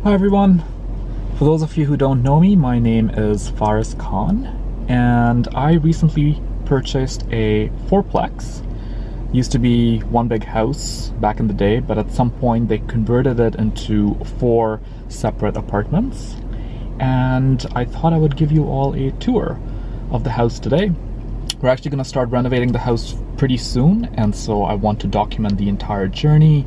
Hi everyone. For those of you who don't know me, my name is Faris Khan, and I recently purchased a fourplex. Used to be one big house back in the day, but at some point they converted it into 4 separate apartments. And I thought I would give you all a tour of the house today. We're actually going to start renovating the house pretty soon, and so I want to document the entire journey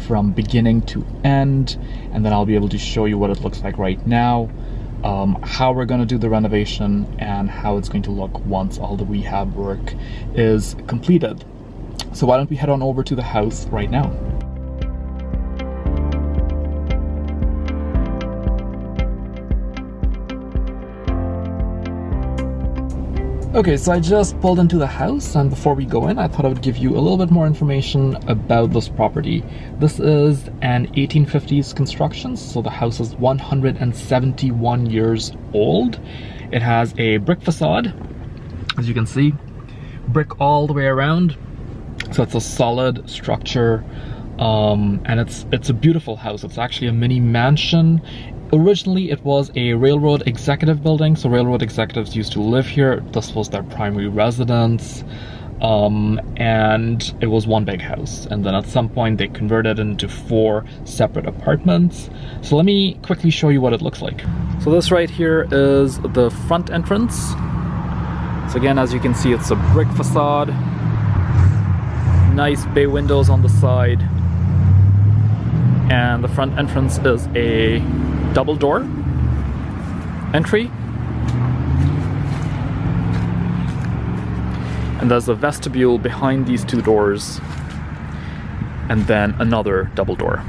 from beginning to end, and then I'll be able to show you what it looks like right now, how we're going to do the renovation, and how it's going to look once all the rehab work is completed. So why don't we head on over to the house right now. Okay, so I just pulled into the house, and before we go in, I thought I would give you a little bit more information about this property. This is an 1850s construction, so the house is 171 years old. It has a brick facade, as you can see, brick all the way around, so it's a solid structure, and it's a beautiful house. It's actually a mini mansion. Originally, it was a railroad executive building, so railroad executives used to live here. This was their primary residence, and it was one big house. And then at some point, they converted it into 4 separate apartments. So let me quickly show you what it looks like. So this right here is the front entrance. So again, as you can see, it's a brick facade. Nice bay windows on the side. And the front entrance is a double door entry, and there's a vestibule behind these 2 doors, and then another double door.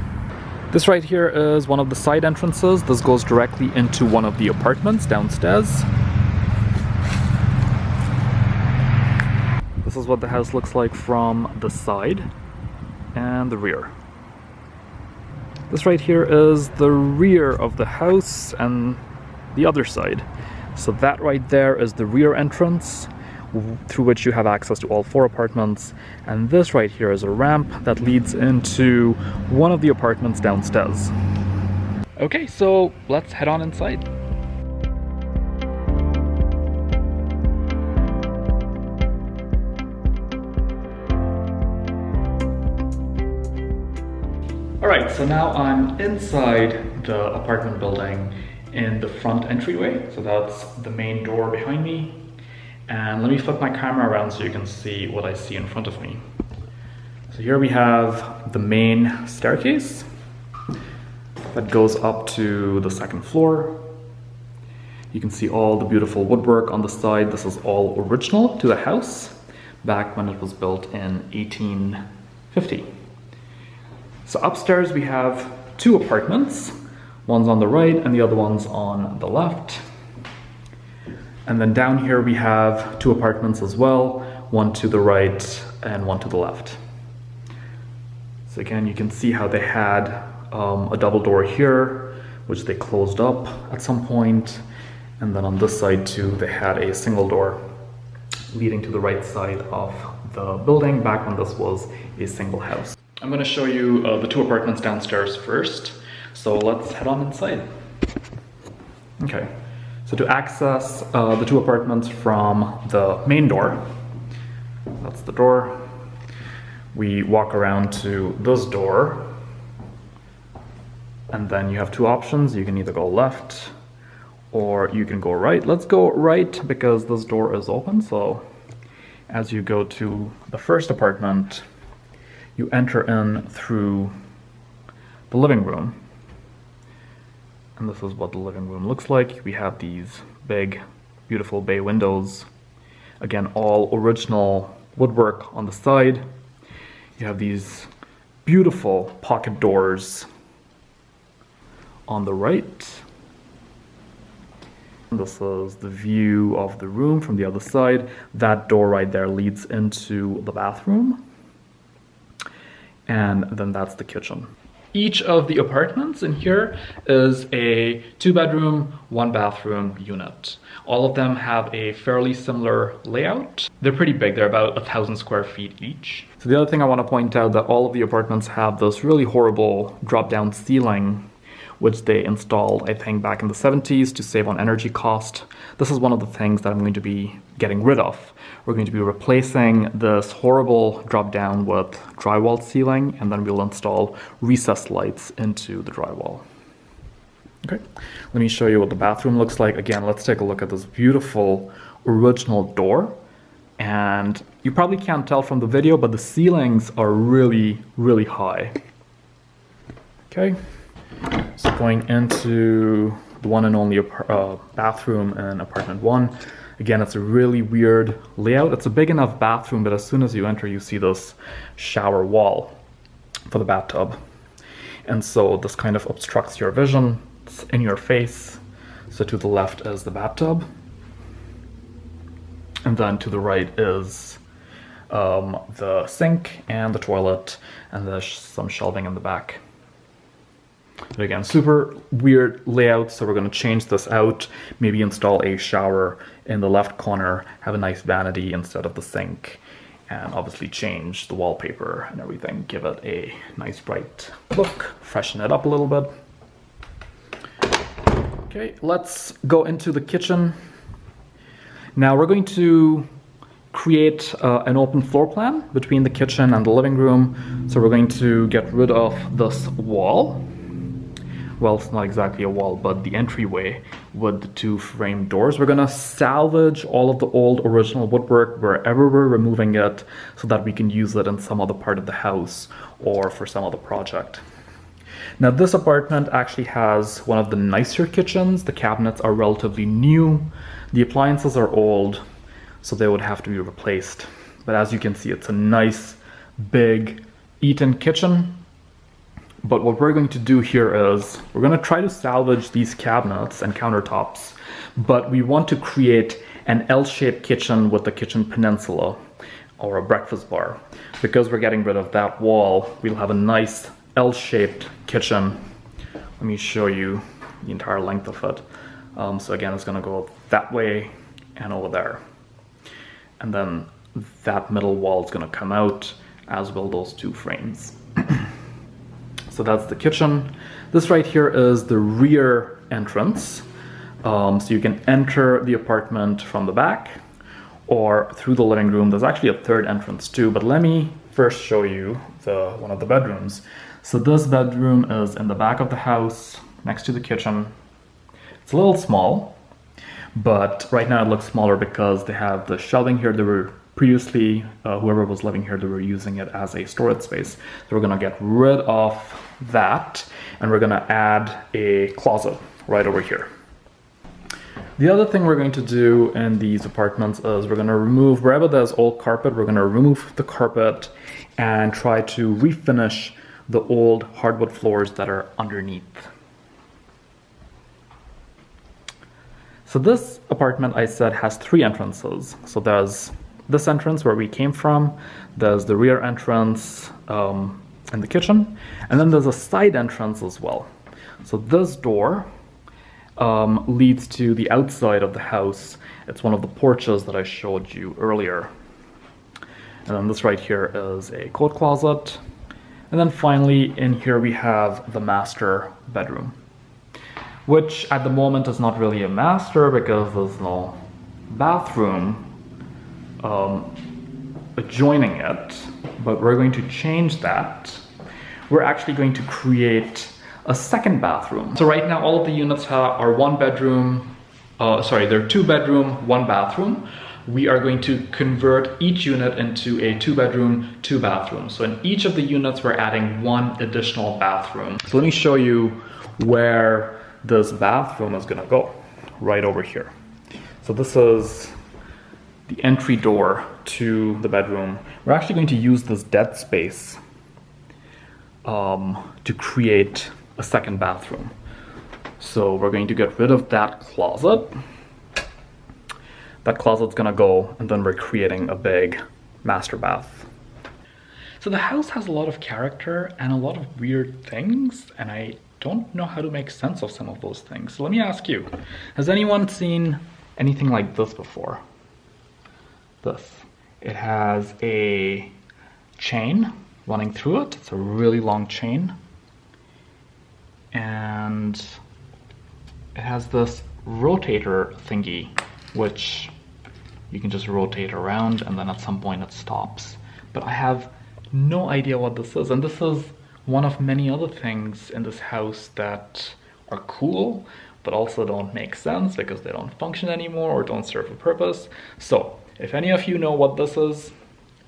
This right here is one of the side entrances. This goes directly into one of the apartments downstairs. This is what the house looks like from the side and the rear. This right here is the rear of the house and the other side. So that right there is the rear entrance through which you have access to all 4 apartments. And this right here is a ramp that leads into one of the apartments downstairs. Okay, so let's head on inside. Alright, so now I'm inside the apartment building in the front entryway. So that's the main door behind me. And let me flip my camera around so you can see what I see in front of me. So here we have the main staircase that goes up to the 2nd floor. You can see all the beautiful woodwork on the side. This is all original to the house back when it was built in 1850. So upstairs we have 2 apartments. One's on the right and the other one's on the left. And then down here we have 2 apartments as well, one to the right and one to the left. So again, you can see how they had a double door here, which they closed up at some point. And then on this side too, they had a single door leading to the right side of the building back when this was a single house. I'm going to show you the 2 apartments downstairs first, so let's head on inside. Okay, so to access the 2 apartments from the main door, that's the door, we walk around to this door, and then you have 2 options. You can either go left or you can go right. Let's go right because this door is open. So as you go to the first apartment, you enter in through the living room. And this is what the living room looks like. We have these big, beautiful bay windows. Again, all original woodwork on the side. You have these beautiful pocket doors on the right. This is the view of the room from the other side. That door right there leads into the bathroom. And then that's the kitchen. Each of the apartments in here is a 2-bedroom, 1-bathroom unit. All of them have a fairly similar layout. They're pretty big, they're about 1,000 square feet each. So the other thing I want to point out that all of the apartments have this really horrible drop-down ceiling which they installed, I think, back in the 70s to save on energy cost. This is one of the things that I'm going to be getting rid of. We're going to be replacing this horrible drop down with drywall ceiling, and then we'll install recessed lights into the drywall. Okay, let me show you what the bathroom looks like. Again, let's take a look at this beautiful original door. And you probably can't tell from the video, but the ceilings are really, really high. Okay, so going into the one and only bathroom in apartment 1. Again, it's a really weird layout. It's a big enough bathroom, but as soon as you enter, you see this shower wall for the bathtub. And so this kind of obstructs your vision. It's in your face. So to the left is the bathtub. And then to the right is the sink and the toilet, and there's some shelving in the back. But again, super weird layout, so we're going to change this out, maybe install a shower in the left corner, have a nice vanity instead of the sink, and obviously change the wallpaper and everything, give it a nice bright look, freshen it up a little bit. Okay, let's go into the kitchen. Now we're going to create an open floor plan between the kitchen and the living room. So we're going to get rid of this wall. Well, it's not exactly a wall, but the entryway with the 2 frame doors. We're gonna salvage all of the old original woodwork wherever we're removing it so that we can use it in some other part of the house or for some other project. Now this apartment actually has one of the nicer kitchens. The cabinets are relatively new. The appliances are old, so they would have to be replaced. But as you can see, it's a nice, big, eat-in kitchen. But what we're going to do here is, we're going to try to salvage these cabinets and countertops, but we want to create an L-shaped kitchen with a kitchen peninsula, or a breakfast bar. Because we're getting rid of that wall, we'll have a nice L-shaped kitchen. Let me show you the entire length of it. So again, it's going to go that way and over there. And then that middle wall is going to come out, as will those 2 frames. So that's the kitchen. This right here is the rear entrance. So you can enter the apartment from the back or through the living room. There's actually a 3rd entrance too, but let me first show you one of the bedrooms. So this bedroom is in the back of the house, next to the kitchen. It's a little small, but right now it looks smaller because they have the shelving here. They were previously, whoever was living here, they were using it as a storage space. So we're gonna get rid of that, and we're gonna add a closet right over here. The other thing we're going to do in these apartments is we're gonna remove, wherever there's old carpet, we're gonna remove the carpet and try to refinish the old hardwood floors that are underneath. So this apartment, I said, has 3 entrances. So there's this entrance where we came from, there's the rear entrance in the kitchen, and then there's a side entrance as well. So this door leads to the outside of the house. It's one of the porches that I showed you earlier. And then this right here is a coat closet. And then finally in here we have the master bedroom, which at the moment is not really a master because there's no bathroom adjoining it, but we're going to change that. We're actually going to create a 2nd bathroom. So right now all of the units are 1 bedroom, they're 2 bedroom, 1 bathroom. We are going to convert each unit into a 2 bedroom, 2 bathroom. So in each of the units we're adding 1 additional bathroom. So let me show you where this bathroom is gonna go, right over here. So this is the entry door to the bedroom. We're actually going to use this dead space to create a 2nd bathroom. So we're going to get rid of that closet. That closet's gonna go, and then we're creating a big master bath. So the house has a lot of character and a lot of weird things, and I don't know how to make sense of some of those things. So let me ask you, has anyone seen anything like this before? This. It has a chain running through it. It's a really long chain. And has this rotator thingy, which you can just rotate around and then at some point it stops. But I have no idea what this is, and this is one of many other things in this house that are cool, but also don't make sense because they don't function anymore or don't serve a purpose. So if any of you know what this is,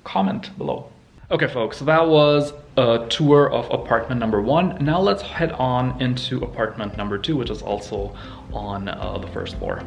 comment below. Okay folks, so that was a tour of apartment number 1. Now let's head on into apartment number 2, which is also on the first floor.